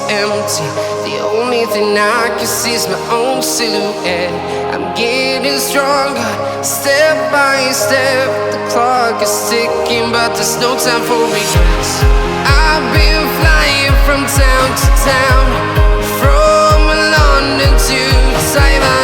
empty. The only thing I can see is my own silhouette. I'm getting stronger, step by step. The clock is ticking, but there's no time for regrets. I've been flying from town to town, from London to Taiwan.